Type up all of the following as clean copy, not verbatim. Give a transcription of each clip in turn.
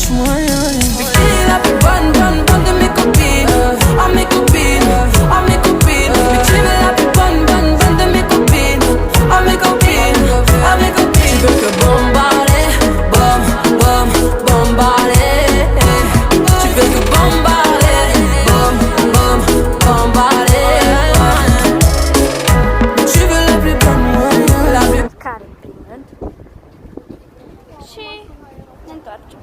și mai ai bicicleta pe bani, bani, bani de mic copil. Am mic copil, am mic copil. Bicicleta pe bani, bani, bani de mic copil. Am mic copil, am mic copil. Și vezi că bombare, bom, bom, bombare. Și vezi că bombare, bom, bom, bombare. Bicicleta pe bani, bani. Care în primul rând. Și ne întoarcem.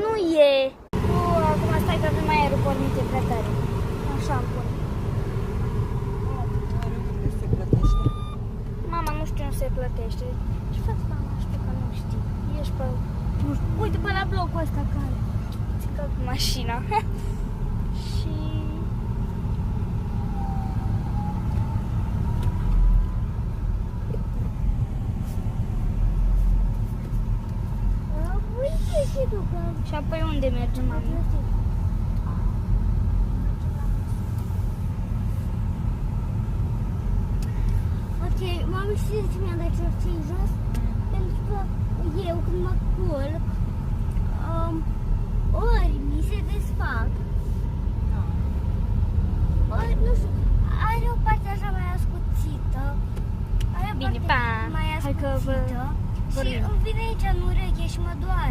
Nu e. Acum stai că avem aerul pornite prea tare. Așa am pun. Mama nu știu, nu se plătește. Ce faci, mama? Știu că nu știi. Ești pe... Nu știu. Uite pe la blocul ăsta care. Ți-i calc mașina. Și... Și apoi unde mergem, mami? Ok, mami, știi de ce mi-a dat cercei jos? Pentru că eu când mă culc, ori mi se desfac, ori, nu știu, are o parte așa mai ascuțită, are o Bine, parte pa! mai Hai că ascuțită și vorbim. îmi vine aici în ureche și mă doare.